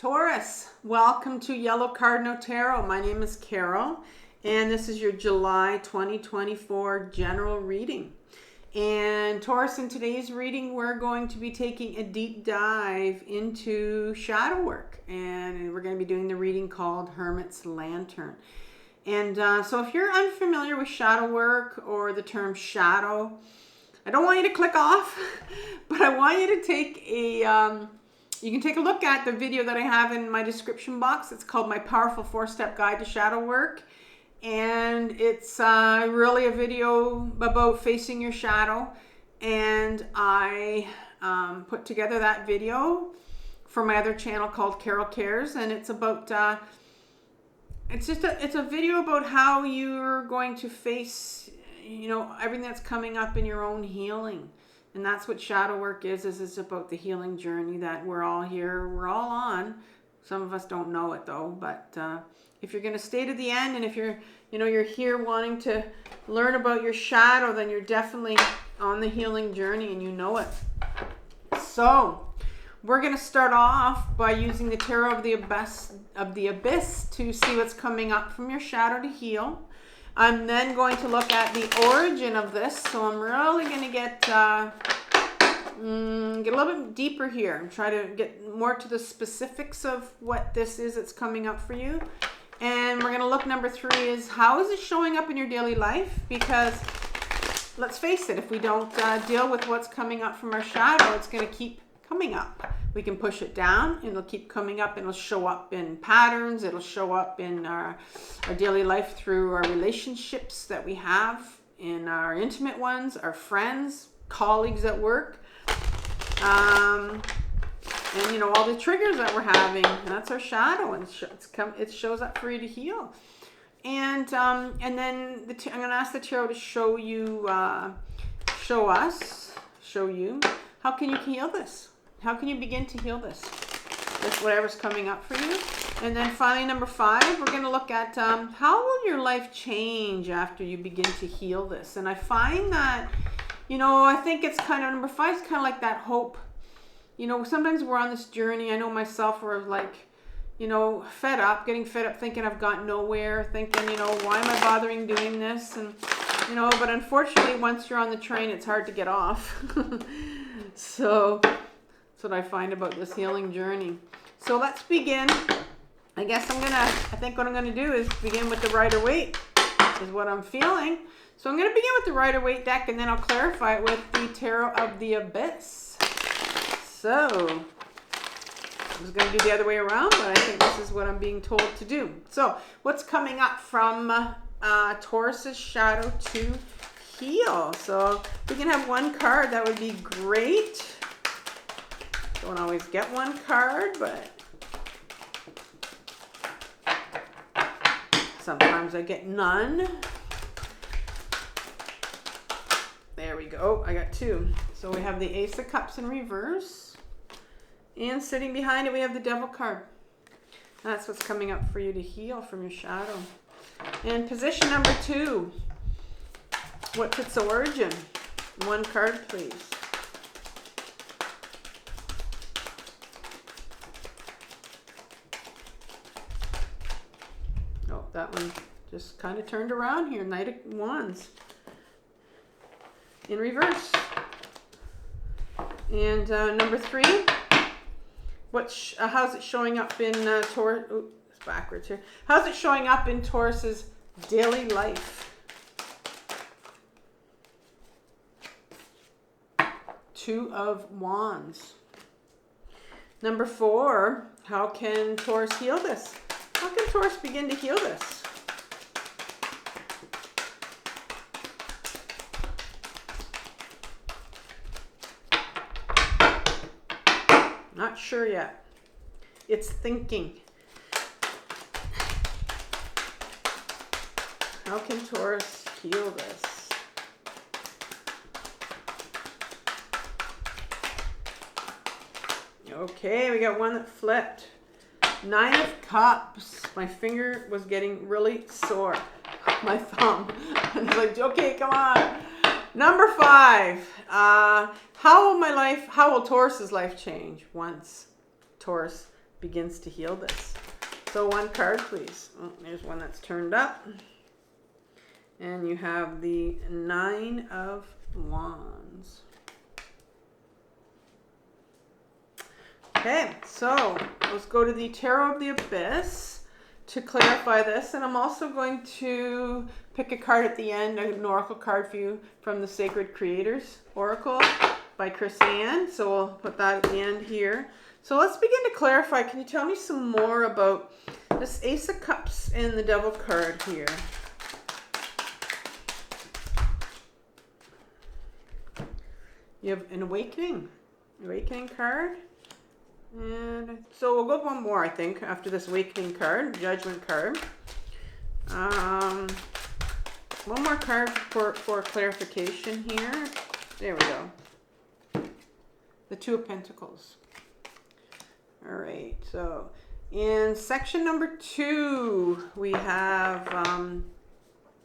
Taurus, welcome to Yellow Cardinal Tarot. My name is Carol, and this is your July 2024 general reading. And Taurus, in today's reading, we're going to be taking a deep dive into shadow work, and we're going to be doing the reading called Hermit's Lantern. And so if you're unfamiliar with shadow work or the term shadow, I don't want you to click off, but I want you to take you can take a look at the video that I have in my description box. It's called My Powerful 4-Step Guide to Shadow Work. And it's really a video about facing your shadow. And I put together that video for my other channel called Carol Cares. And it's about, it's a video about how you're going to face, everything that's coming up in your own healing. And that's what shadow work is it's about the healing journey that we're all on. Some of us don't know it though, but if you're going to stay to the end, and if you're here wanting to learn about your shadow, then you're definitely on the healing journey and you know it. So we're going to start off by using the Tarot of the Abyss to see what's coming up from your shadow to heal. I'm then going to look at the origin of this, so I'm really going to get a little bit deeper here and try to get more to the specifics of what this is that's coming up for you. And we're going to look, number 3 is, how is it showing up in your daily life? Because let's face it, if we don't deal with what's coming up from our shadow, it's going to keep coming up. We can push it down and it'll keep coming up, and it'll show up in patterns. It'll show up in our daily life through our relationships that we have, in our intimate ones, our friends, colleagues at work, and all the triggers that we're having. That's our shadow, and it shows up for you to heal. And then I'm going to ask the Tarot to show you, show you how can you heal this. How can you begin to heal this? With whatever's coming up for you. And then finally, number 5, we're going to look at how will your life change after you begin to heal this. And I find that, I think it's kind of, number 5 is kind of like that hope. Sometimes we're on this journey. I know myself, where like, getting fed up, thinking I've got nowhere, thinking, why am I bothering doing this? And, but unfortunately, once you're on the train, it's hard to get off. So that's what I find about this healing journey. So let's begin. I think what I'm going to do is begin with the Rider-Waite, is what I'm feeling. So I'm going to begin with the Rider-Waite deck, and then I'll clarify it with the Tarot of the Abyss. So I was going to do the other way around, but I think this is what I'm being told to do. So what's coming up from Taurus's shadow to heal? So if we can have one card, that would be great. Don't always get one card, but sometimes I get none. There we go. I got 2. So we have the Ace of Cups in reverse, and sitting behind it we have the Devil card. That's what's coming up for you to heal from your shadow. And position number 2. What's its origin? One card, please. Oh, that one just kind of turned around here. Knight of Wands in reverse. And number 3. How's it showing up in Taurus? Oh, it's backwards here. How's it showing up in Taurus's daily life? 2 of Wands. Number 4, how can Taurus heal this? How can Taurus begin to heal this? Not sure yet. It's thinking. How can Taurus heal this? Okay, we got one that flipped. 9 of Cups. My finger was getting really sore. My thumb. I was like, okay, come on. Number 5. How will Taurus's life change once Taurus begins to heal this. So one card, please. Oh, there's one that's turned up. And you have the 9 of Wands. Okay, so let's go to the Tarot of the Abyss to clarify this. And I'm also going to pick a card at the end, an oracle card for you from the Sacred Creators Oracle by Chris Ann. So we'll put that at the end here. So let's begin to clarify. Can you tell me some more about this Ace of Cups and the Devil card here? You have an awakening card. And so we'll go one more, I think, after this awakening card, judgment card. One more card for clarification here. There we go. The 2 of Pentacles. All right, so in section number 2, we have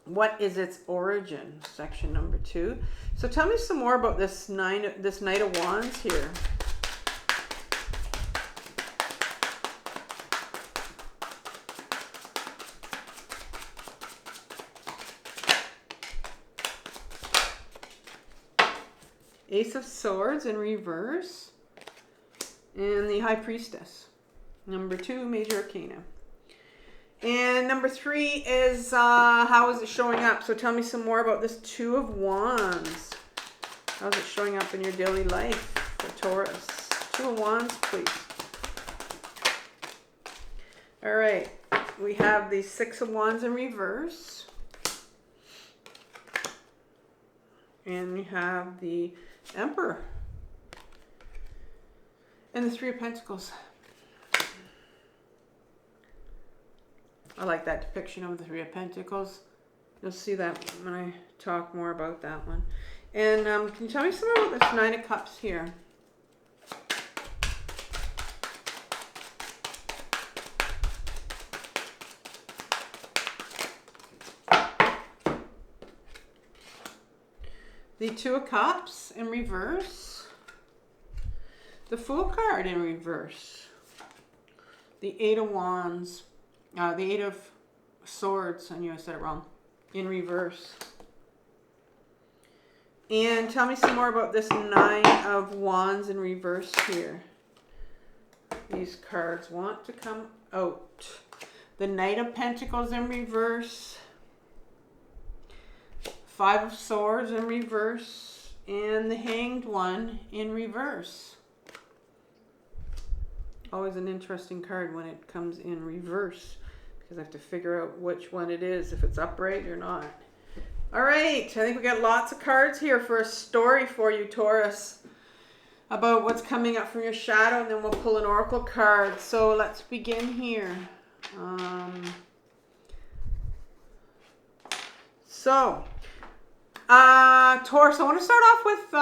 what is its origin, section number 2. So tell me some more about this Knight of Wands here. Ace of Swords in reverse. And the High Priestess. Number 2, Major Arcana. And number 3 is how is it showing up? So tell me some more about this 2 of Wands. How is it showing up in your daily life for Taurus? 2 of Wands, please. All right. We have the 6 of Wands in reverse. And we have the Emperor. And the 3 of Pentacles. I like that depiction of the 3 of Pentacles. You'll see that when I talk more about that one. And can you tell me some about this 9 of Cups here? The 2 of Cups in reverse. The Fool card in reverse. The 8 of Wands. The 8 of Swords. I knew I said it wrong. In reverse. And tell me some more about this 9 of Wands in reverse here. These cards want to come out. The Knight of Pentacles in reverse. 5 of Swords in reverse. And the Hanged One in reverse. Always an interesting card when it comes in reverse, because I have to figure out which one it is, if it's upright or not. All right, I think we got lots of cards here for a story for you, Taurus, about what's coming up from your shadow, and then we'll pull an oracle card. So let's begin here. Taurus, I want to start off with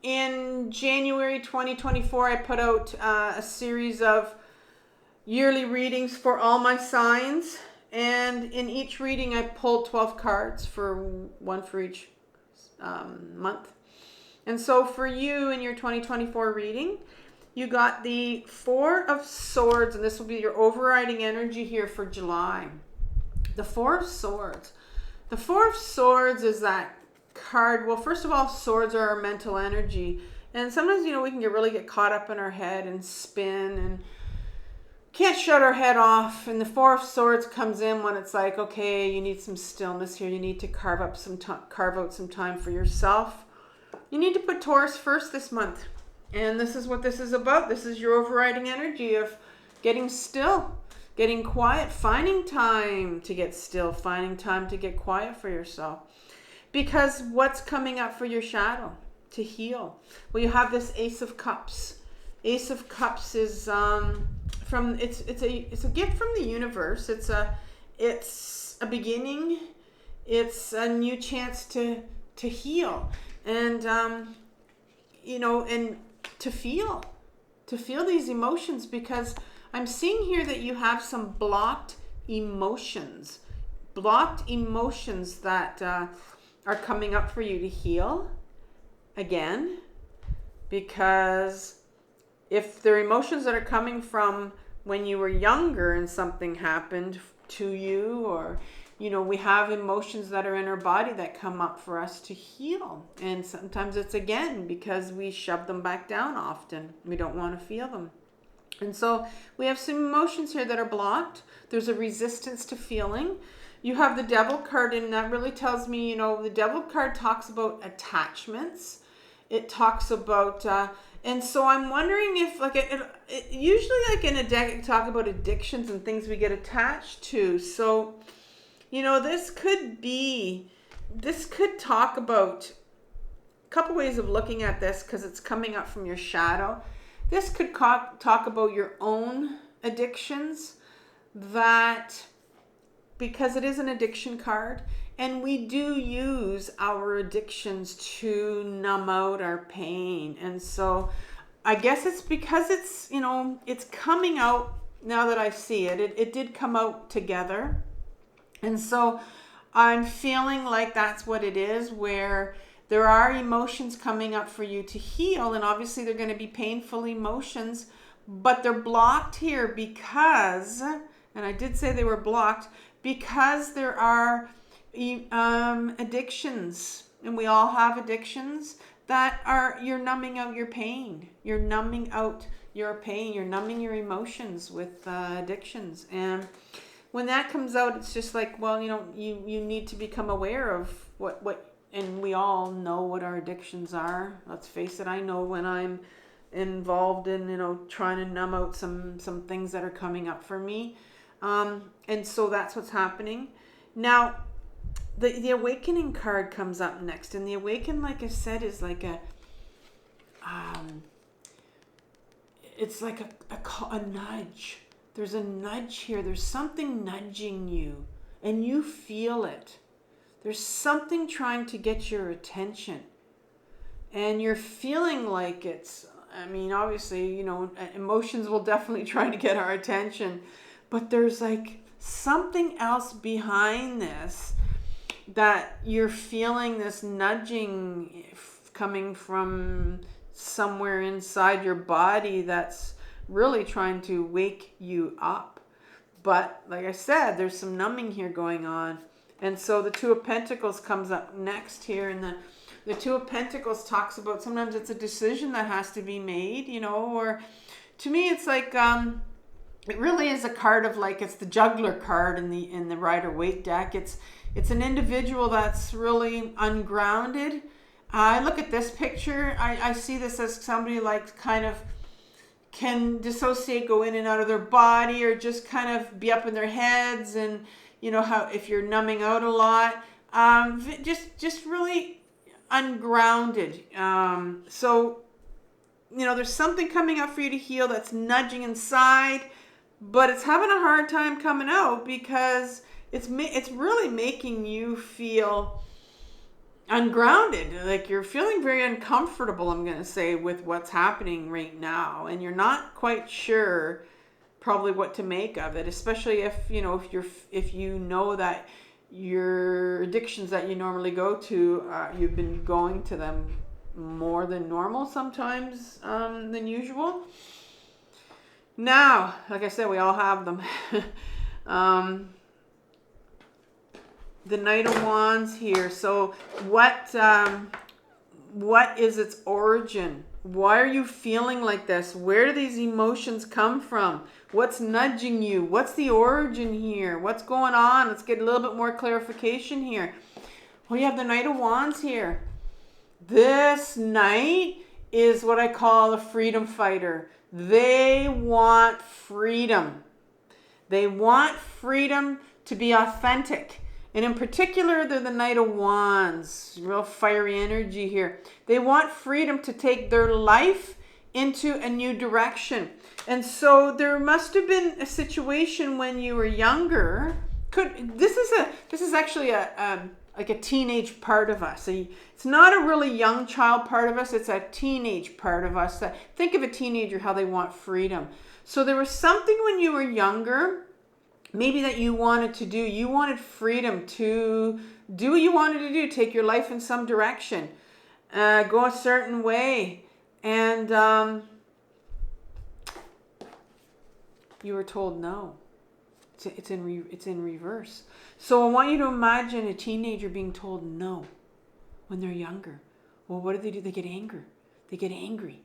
in January 2024, I put out a series of yearly readings for all my signs. And in each reading, I pulled 12 cards, one for each month. And so for you in your 2024 reading, you got the 4 of Swords, and this will be your overriding energy here for July. The 4 of Swords. The 4 of Swords is that card. Well, first of all, swords are our mental energy, and sometimes we can really get caught up in our head and spin and can't shut our head off. And the 4 of Swords comes in when it's like, okay, you need some stillness here. You need to carve out some time for yourself. You need to put Taurus first this month, and this is what this is about. This is your overriding energy of getting still, getting quiet, finding time to get still, finding time to get quiet for yourself. Because what's coming up for your shadow to heal? Well, you have this Ace of Cups. Ace of Cups is it's a gift from the universe. It's a beginning. It's a new chance to heal, and and to feel these emotions, because I'm seeing here that you have some blocked emotions that are coming up for you to heal again, because if they're emotions that are coming from when you were younger and something happened to you, or we have emotions that are in our body that come up for us to heal. And sometimes it's again because we shove them back down often. We don't want to feel them. And so we have some emotions here that are blocked. There's a resistance to feeling. You have the Devil card, and that really tells me, the Devil card talks about attachments. It talks about, and so I'm wondering if, usually like in a deck, it talk about addictions and things we get attached to. So, this could talk about a couple ways of looking at this, because it's coming up from your shadow. This could talk about your own addictions, that because it is an addiction card, and we do use our addictions to numb out our pain. And so I guess it's because it's, it's coming out now that I see it. It did come out together. And so I'm feeling like that's what it is, where there are emotions coming up for you to heal. And obviously they're going to be painful emotions, but they're blocked here because, and I did say they were blocked, because there are addictions, and we all have addictions that are, you're numbing out your pain. You're numbing out your pain. You're numbing your emotions with addictions. And when that comes out, it's just like, well, you need to become aware of what, and we all know what our addictions are. Let's face it, I know when I'm involved in, trying to numb out some things that are coming up for me. And so that's what's happening. Now, the awakening card comes up next, and the awaken, like I said, is like it's like a nudge. There's a nudge here. There's something nudging you, and you feel it. There's something trying to get your attention, and you're feeling like it's, obviously, emotions will definitely try to get our attention, but there's like something else behind this, that you're feeling this nudging coming from somewhere inside your body that's really trying to wake you up. But like I said, there's some numbing here going on. And so the Two of Pentacles comes up next here, and the Two of Pentacles talks about sometimes it's a decision that has to be made, or to me it's like it really is a card of like, it's the Juggler card in the Rider-Waite deck. It's an individual that's really ungrounded. I look at this picture, I see this as somebody like kind of can dissociate, go in and out of their body, or just kind of be up in their heads, and how if you're numbing out a lot, just really ungrounded. So there's something coming up for you to heal that's nudging inside, but it's having a hard time coming out because it's really making you feel ungrounded. Like you're feeling very uncomfortable, I'm going to say, with what's happening right now, and you're not quite sure probably what to make of it, especially if you know that your addictions that you normally go to, you've been going to them more than normal sometimes, than usual. Now, like I said, we all have them. The Knight of Wands here. So what is its origin? Why are you feeling like this? Where do these emotions come from? What's nudging you? What's the origin here? What's going on? Let's get a little bit more clarification here. Well, you have the Knight of Wands here. This knight is what I call a freedom fighter. They want freedom. They want freedom to be authentic. And in particular, they're the Knight of Wands. Real fiery energy here. They want freedom to take their life into a new direction. And so there must have been a situation when you were younger. This is actually like a teenage part of us. It's not a really young child part of us. It's a teenage part of us. Think of a teenager, how they want freedom. So there was something when you were younger, maybe that you wanted to do. You wanted freedom to do what you wanted to do. Take your life in some direction. Go a certain way. And you were told no. It's in reverse. So I want you to imagine a teenager being told no when they're younger. Well, what do? They get angry. They get angry.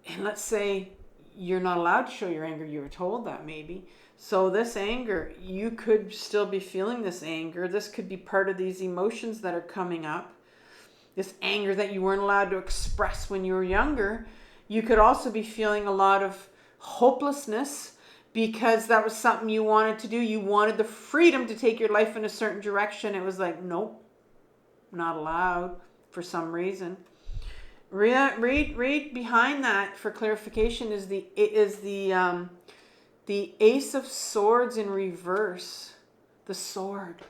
And let's say you're not allowed to show your anger. You were told that maybe. So this anger, you could still be feeling this anger. This could be part of these emotions that are coming up. This anger that you weren't allowed to express when you were younger. You could also be feeling a lot of hopelessness because that was something you wanted to do. You wanted the freedom to take your life in a certain direction. It was like, nope, not allowed for some reason. Read behind that for clarification is the Ace of Swords in reverse. The sword.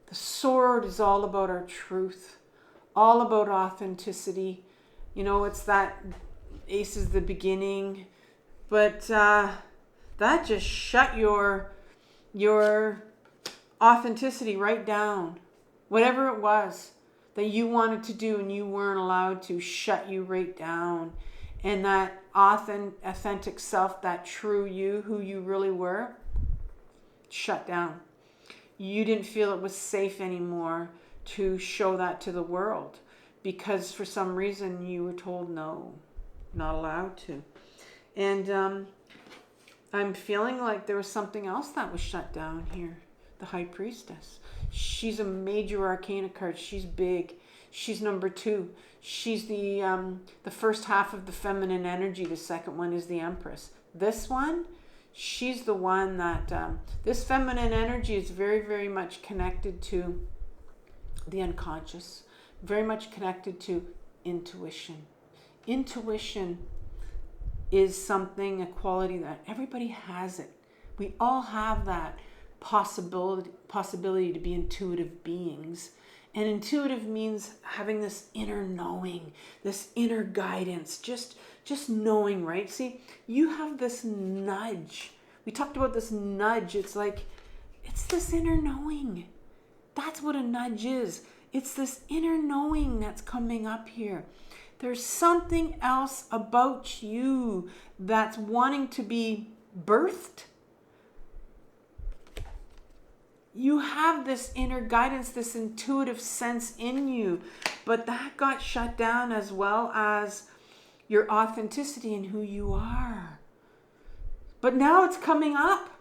The sword is all about our truth, all about authenticity. You know, it's that ace is the beginning, but that just shut your authenticity right down. Whatever it was that you wanted to do and you weren't allowed to, shut you right down. And that authentic self, that true you, who you really were, shut down. You didn't feel it was safe anymore to show that to the world because for some reason you were told no, not allowed to. And I'm feeling like there was something else that was shut down here. The High Priestess. She's a major arcana card. She's big. She's number 2. She's the first half of the feminine energy. The second one is the Empress. This one, she's the one that this feminine energy is very, very much connected to the unconscious, very much connected to intuition. Intuition is something, a quality that everybody has it. We all have that possibility to be intuitive beings. And intuitive means having this inner knowing, this inner guidance, just knowing, right? See, you have this nudge. We talked about this nudge. It's like, it's this inner knowing. That's what a nudge is. It's this inner knowing that's coming up here. There's something else about you that's wanting to be birthed. You have this inner guidance, this intuitive sense in you, but that got shut down as well as your authenticity and who you are. But now it's coming up.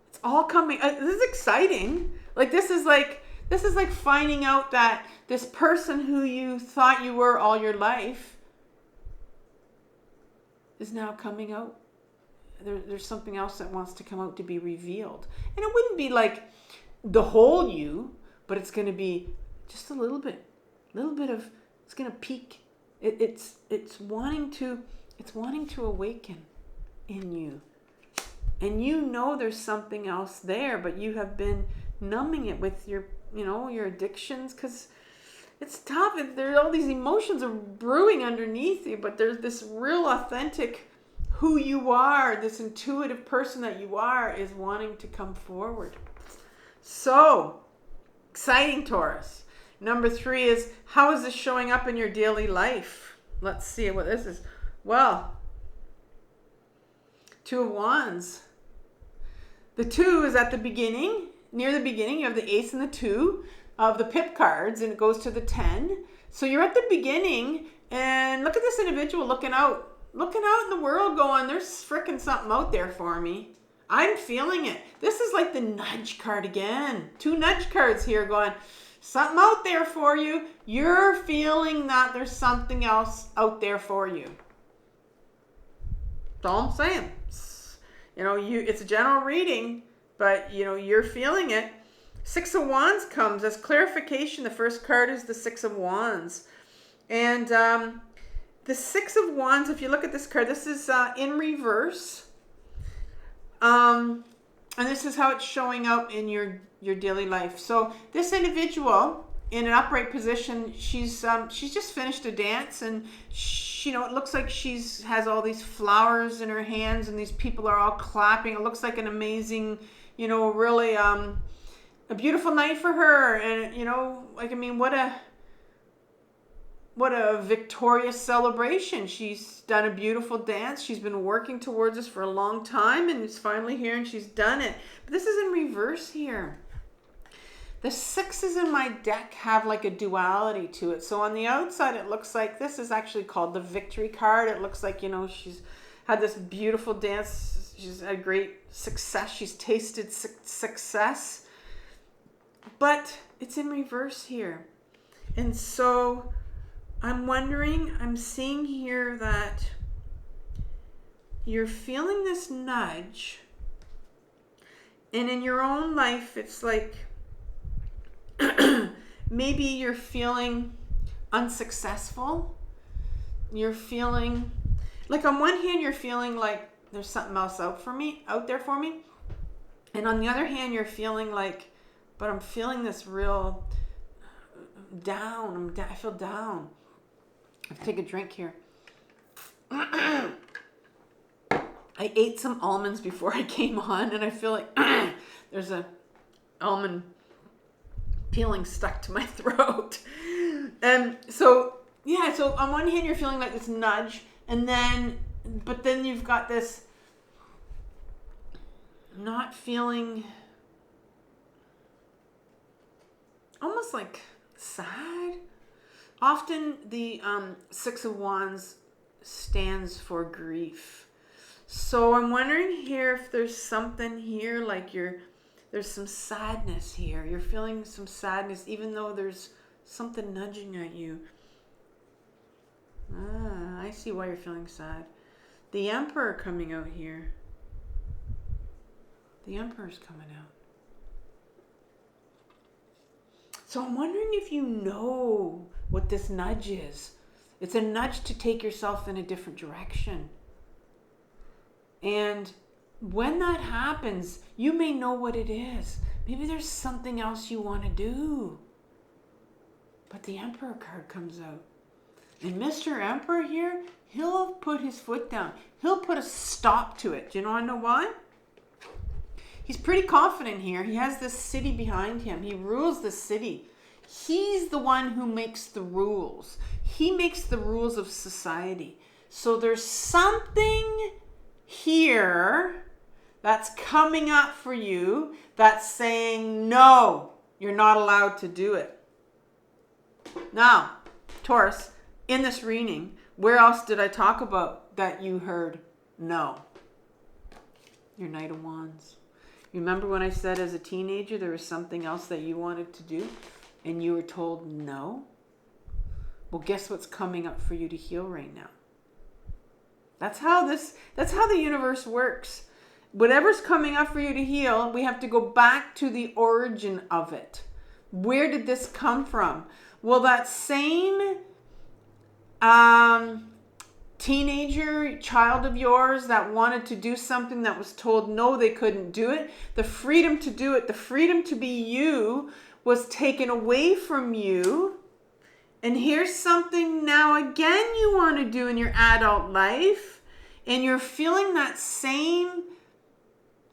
It's all coming. This is exciting. This is like finding out that this person who you thought you were all your life is now coming out. There's something else that wants to come out to be revealed. And it wouldn't be like the whole you, but it's going to be just a little bit of, it's going to peak. It's wanting to awaken in you. And you know there's something else there, but you have been numbing it with your addictions because it's tough. There all these emotions are brewing underneath you, but there's this real authentic who you are, this intuitive person that you are is wanting to come forward. So, exciting, Taurus. Number 3 is, how is this showing up in your daily life? Let's see what this is. Well, 2 of Wands. The 2 is at the beginning. Near the beginning, you have the Ace and the 2 of the pip cards, and it goes to the 10. So you're at the beginning, and look at this individual looking out in the world going, there's frickin' something out there for me. I'm feeling it. This is like the nudge card again. 2 nudge cards here going, something out there for you. You're feeling that there's something else out there for you. That's all I'm saying. It's a general reading, but you're feeling it. 6 of Wands comes as clarification. The first card is the 6 of Wands. And the 6 of Wands, if you look at this card, this is in reverse. And this is how it's showing up in your daily life. So this individual in an upright position, she's just finished a dance, and it looks like has all these flowers in her hands, and these people are all clapping. It looks like an amazing, really a beautiful night for her. And what what a victorious celebration. She's done a beautiful dance. She's been working towards this for a long time, and it's finally here and she's done it. But this is in reverse here. The sixes in my deck have like a duality to it. So on the outside, it looks like this is actually called the victory card. It looks like, you know, she's had this beautiful dance. She's had great success. She's tasted success. But it's in reverse here. And so I'm wondering, I'm seeing here that you're feeling this nudge. And in your own life, it's like maybe you're feeling unsuccessful. You're feeling like on one hand, you're feeling like there's something else out there for me. And on the other hand, you're feeling like, but I'm feeling this real down. I feel down. I'll take a drink here. I ate some almonds before I came on, and I feel like there's a almond peeling stuck to my throat. And so, yeah, so on one hand, you're feeling like this nudge, but then you've got this not feeling, almost like sad. Often the Six of Wands stands for grief. So I'm wondering here if there's something here like there's some sadness here. You're feeling some sadness even though there's something nudging at you. I see why you're feeling sad. The Emperor coming out here. The Emperor's coming out. So I'm wondering if you know what this nudge is. It's a nudge to take yourself in a different direction. And when that happens, you may know what it is. Maybe there's something else you want to do. But the Emperor card comes out. And Mr. Emperor here, he'll put his foot down. He'll put a stop to it. Do you want to know why? He's pretty confident here. He has this city behind him. He rules the city. He's the one who makes the rules. He makes the rules of society. So there's something here that's coming up for you that's saying, no, you're not allowed to do it. Now, Taurus, in this reading, where else did I talk about that you heard no? Your Knight of Wands. Remember when I said as a teenager there was something else that you wanted to do and you were told no? Well, guess what's coming up for you to heal right now? That's how the universe works. Whatever's coming up for you to heal, we have to go back to the origin of it. Where did this come from? Well, that same teenager, child of yours that wanted to do something that was told no, they couldn't do it. The freedom to do it, the freedom to be you was taken away from you. And here's something now again you want to do in your adult life. And you're feeling that same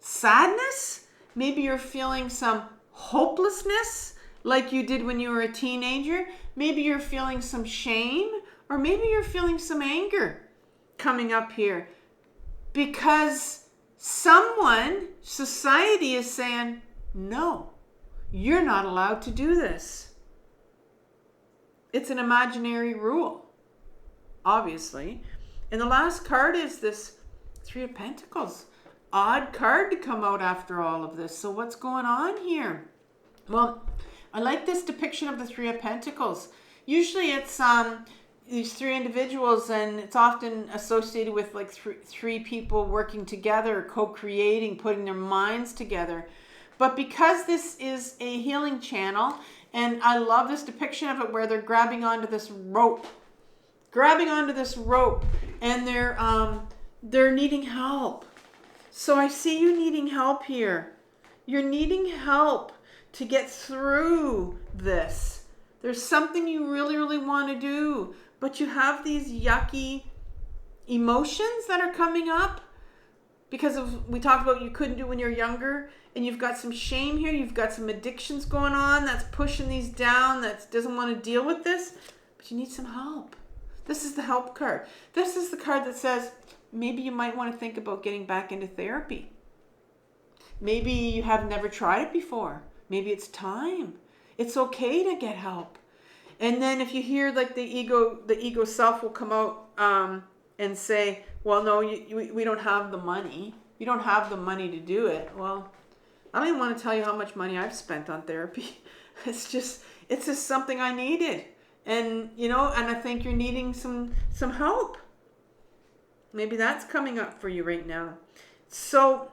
sadness. Maybe you're feeling some hopelessness like you did when you were a teenager. Maybe you're feeling some shame. Or maybe you're feeling some anger coming up here because society is saying, no, you're not allowed to do this. It's an imaginary rule, obviously. And the last card is this Three of Pentacles. Odd card to come out after all of this. So what's going on here? Well, I like this depiction of the Three of Pentacles. Usually it's these three individuals, and it's often associated with like three people working together, co-creating, putting their minds together. But because this is a healing channel, and I love this depiction of it where they're grabbing onto this rope, and they're needing help. So I see you needing help here. You're needing help to get through this. There's something you really, really want to do, but you have these yucky emotions that are coming up because of, we talked about you couldn't do when you're younger, and you've got some shame here. You've got some addictions going on that's pushing these down, that doesn't want to deal with this. but you need some help. This is the help card. This is the card that says maybe you might want to think about getting back into therapy. Maybe you have never tried it before. Maybe it's time. It's okay to get help. And then if you hear like the ego self will come out and say, well, no, we don't have the money. You don't have the money to do it. Well, I don't even want to tell you how much money I've spent on therapy. It's just something I needed. And, and I think you're needing some help. Maybe that's coming up for you right now. So,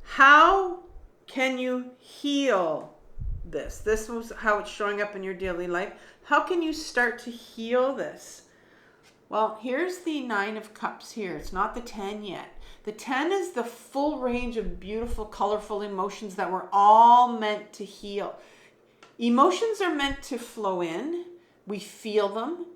how can you heal this? This was how it's showing up in your daily life. How can you start to heal this? Well, here's the 9 of Cups here. It's not the 10 yet. The 10 is the full range of beautiful, colorful emotions that we're all meant to heal. Emotions are meant to flow in. We feel them,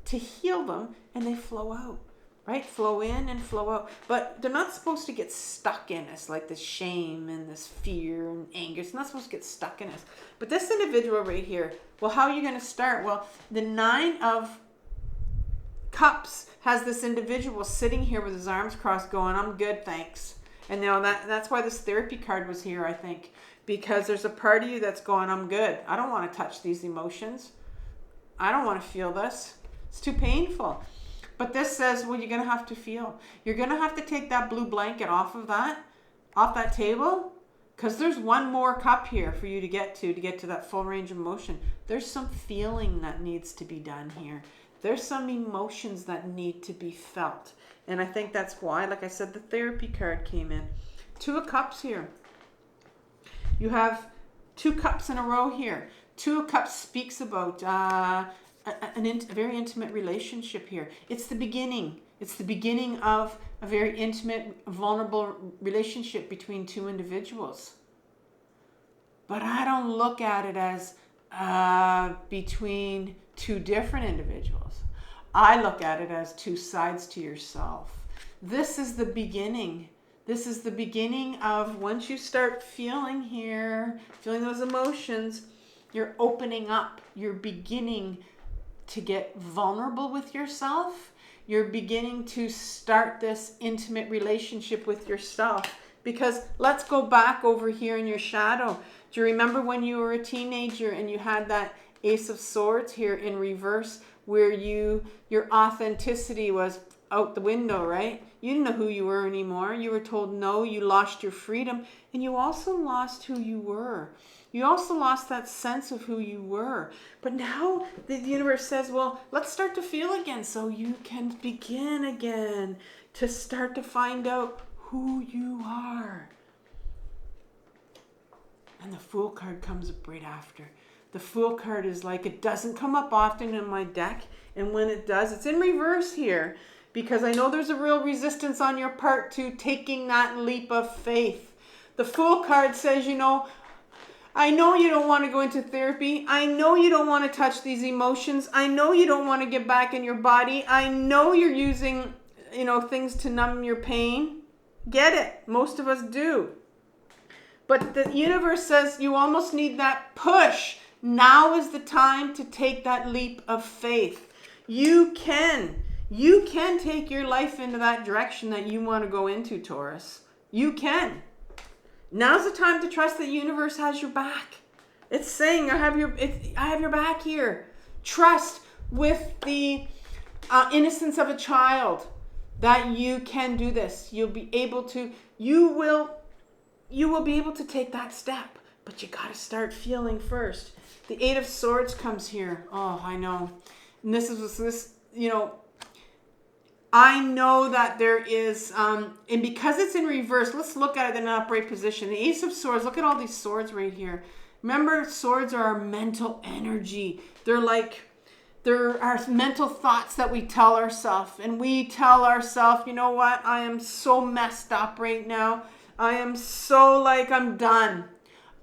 to heal them, and they flow out. Right? Flow in and flow out. But they're not supposed to get stuck in us, like this shame and this fear and anger. It's not supposed to get stuck in us. But this individual right here, well, how are you going to start? Well, the 9 of Cups has this individual sitting here with his arms crossed going, I'm good, thanks. And that's why this therapy card was here, I think. Because there's a part of you that's going, I'm good. I don't want to touch these emotions. I don't want to feel this. It's too painful. But this says, well, you're going to have to feel. You're going to have to take that blue blanket off that table, because there's one more cup here for you to get to that full range of emotion. There's some feeling that needs to be done here. There's some emotions that need to be felt. And I think that's why, like I said, the therapy card came in. 2 of Cups here. You have 2 cups in a row here. 2 of Cups speaks about a very intimate relationship here. It's the beginning. It's the beginning of a very intimate, vulnerable relationship between 2 individuals. But I don't look at it as between 2 different individuals. I look at it as 2 sides to yourself. This is the beginning. This is the beginning of, once you start feeling those emotions, you're opening up. You're beginning to get vulnerable with yourself. You're beginning to start this intimate relationship with yourself. Because let's go back over here in your shadow. Do you remember when you were a teenager and you had that Ace of Swords here in reverse, where your authenticity was out the window, right? You didn't know who you were anymore. You were told no, you lost your freedom, and you also lost who you were. You also lost that sense of who you were. But now the universe says, well, let's start to feel again so you can begin again to start to find out who you are. And the Fool card comes up right after. The Fool card is like, it doesn't come up often in my deck. And when it does, it's in reverse here. Because I know there's a real resistance on your part to taking that leap of faith. The Fool card says, I know you don't want to go into therapy. I know you don't want to touch these emotions. I know you don't want to get back in your body. I know you're using, things to numb your pain. Get it. Most of us do. But the universe says you almost need that push. Now is the time to take that leap of faith. You can take your life into that direction that you want to go into, Taurus. You can. Now's the time to trust that the universe has your back. It's saying, I have your back here. Trust with the innocence of a child that you can do this. You will be able to take that step, but you got to start feeling first. The 8 of Swords comes here. Oh, I know. And this, I know that there is, and because it's in reverse, let's look at it in an upright position. The Ace of Swords, look at all these swords right here. Remember, swords are our mental energy. There are mental thoughts that we tell ourselves. And we tell ourselves, you know what? I am so messed up right now. I am so I'm done.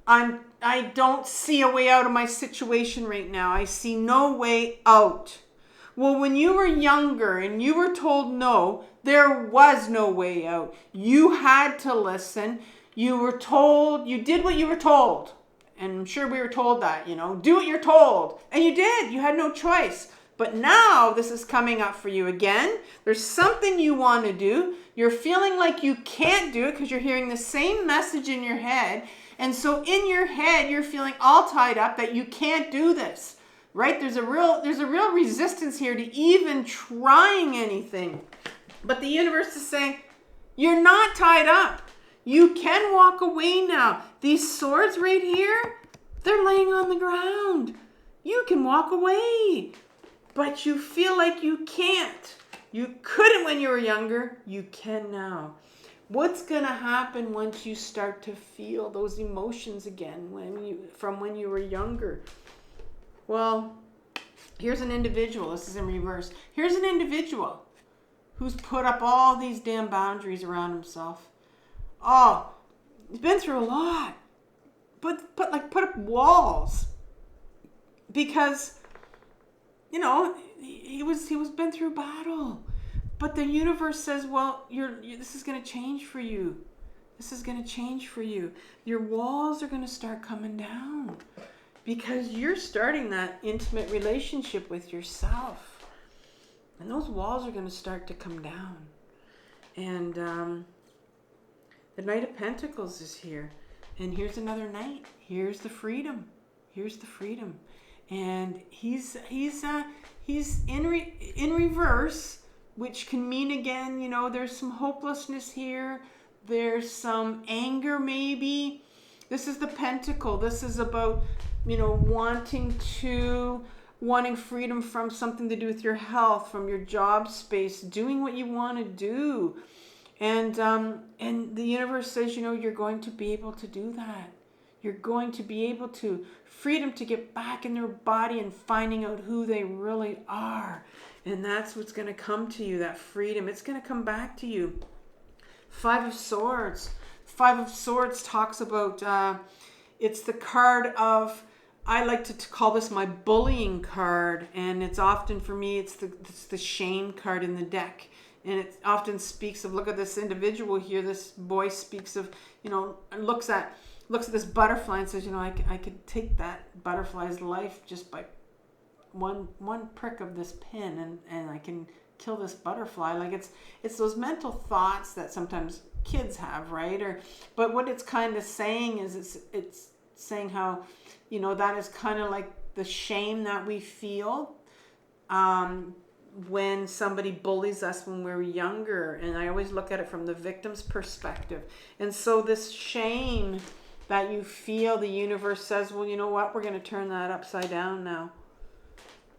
I don't see a way out of my situation right now. I see no way out. Well, when you were younger and you were told no, there was no way out. You had to listen. You were told, you did what you were told. And I'm sure we were told that, do what you're told. And you did. You had no choice. But now this is coming up for you again. There's something you want to do. You're feeling like you can't do it because you're hearing the same message in your head. And so in your head, you're feeling all tied up that you can't do this, right? There's a real resistance here to even trying anything. But the universe is saying, you're not tied up. You can walk away now. These swords right here, they're laying on the ground. You can walk away. But you feel like you can't. You couldn't when you were younger. You can now. What's going to happen once you start to feel those emotions again from when you were younger? Well, here's an individual. This is in reverse. Here's an individual who's put up all these damn boundaries around himself. Oh, he's been through a lot. Put up walls. Because he was been through battle, but the universe says, well, this is going to change for you. This is going to change for you. Your walls are going to start coming down because you're starting that intimate relationship with yourself, and those walls are going to start to come down. And the Knight of Pentacles is here, and here's another knight. Here's the freedom. Here's the freedom. And he's in reverse, which can mean again, there's some hopelessness here. There's some anger maybe. This is the Pentacle. This is about, wanting freedom from something to do with your health, from your job space, doing what you want to do. And the universe says, you're going to be able to do that. You're going to be able to. Freedom to get back in their body and finding out who they really are. And that's what's going to come to you, that freedom. It's going to come back to you. Five of Swords. Five of Swords talks about, it's the card of, I like to call this my bullying card. And it's often, for me, it's the shame card in the deck. And it often speaks of, look at this individual here. This boy speaks of, looks at this butterfly and says, I could take that butterfly's life just by one prick of this pin, and I can kill this butterfly. Like it's those mental thoughts that sometimes kids have, right? But what it's kind of saying is it's saying how, that is kind of like the shame that we feel when somebody bullies us when we're younger. And I always look at it from the victim's perspective. And so this shame that you feel, the universe says, well, you know what? We're going to turn that upside down now.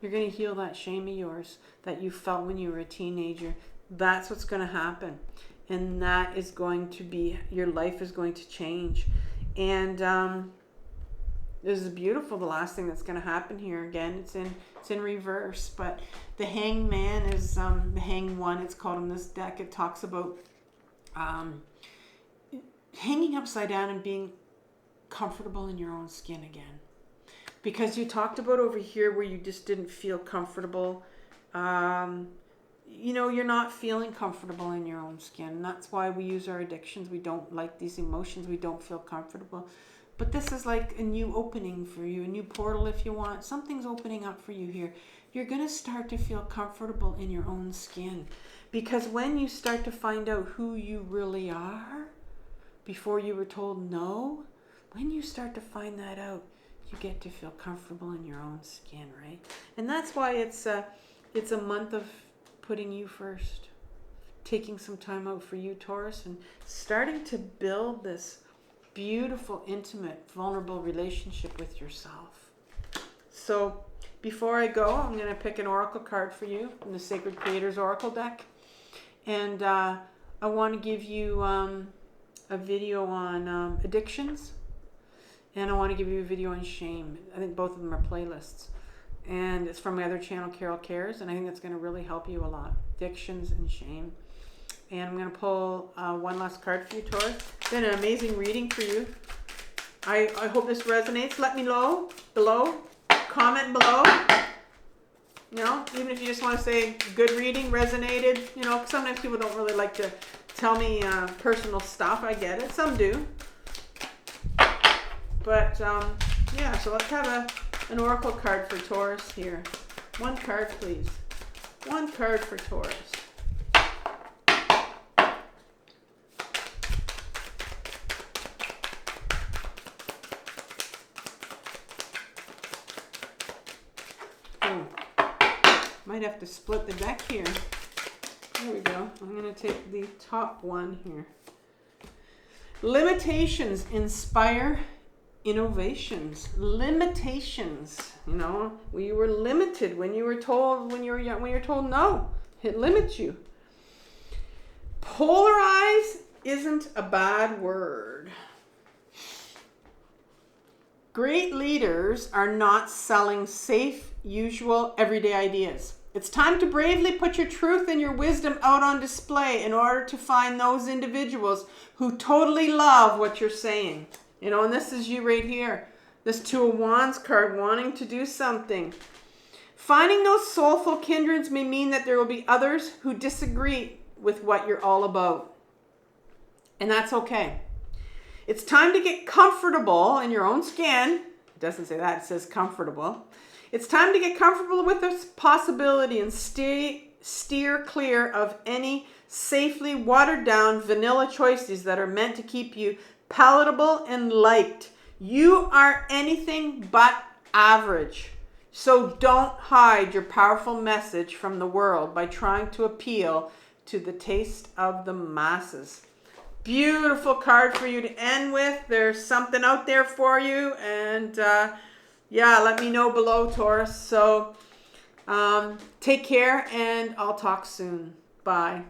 You're going to heal that shame of yours that you felt when you were a teenager. That's what's going to happen. And that is going to be, your life is going to change. And this is beautiful. The last thing that's going to happen here, again, it's in reverse. But the Hanged Man is the Hanged One. It's called in this deck. It talks about hanging upside down and being comfortable in your own skin again, because you talked about over here where you just didn't feel comfortable. You're not feeling comfortable in your own skin. That's why we use our addictions. We don't like these emotions. We don't feel comfortable. But this is like a new opening for you, a new portal if you want. Something's opening up for you here. You're going to start to feel comfortable in your own skin, because when you start to find out who you really are before you were told no, when you start to find that out, you get to feel comfortable in your own skin, right? And that's why it's a month of putting you first, taking some time out for you, Taurus, and starting to build this beautiful, intimate, vulnerable relationship with yourself. So before I go, I'm going to pick an oracle card for you from the Sacred Creators Oracle deck. And I want to give you a video on addictions. And I want to give you a video on shame. I think both of them are playlists. And it's from my other channel, Carol Cares. And I think that's going to really help you a lot. Addictions and shame. And I'm going to pull one last card for you, Taurus. It's been an amazing reading for you. I hope this resonates. Let me know below. Comment below. Even if you just want to say good reading, resonated. Sometimes people don't really like to tell me personal stuff. I get it. Some do. But yeah, so let's have an oracle card for Taurus here. One card, please. One card for Taurus. Oh, might have to split the deck here. There we go. I'm going to take the top one here. Limitations inspire innovations. Limitations. You know, we were limited when you were told, when you were young, when you're told no. It limits you. Polarize isn't a bad word. Great leaders are not selling safe, usual, everyday ideas. It's time to bravely put your truth and your wisdom out on display in order to find those individuals who totally love what you're saying. You know, and this is you right here. This Two of Wands card, wanting to do something. Finding those soulful kindreds may mean that there will be others who disagree with what you're all about. And that's okay. It's time to get comfortable in your own skin. It doesn't say that, it says comfortable. It's time to get comfortable with this possibility and steer clear of any safely watered down vanilla choices that are meant to keep you palatable and liked. You are anything but average. So don't hide your powerful message from the world by trying to appeal to the taste of the masses. Beautiful card for you to end with. There's something out there for you. And yeah, let me know below, Taurus. So take care and I'll talk soon. Bye.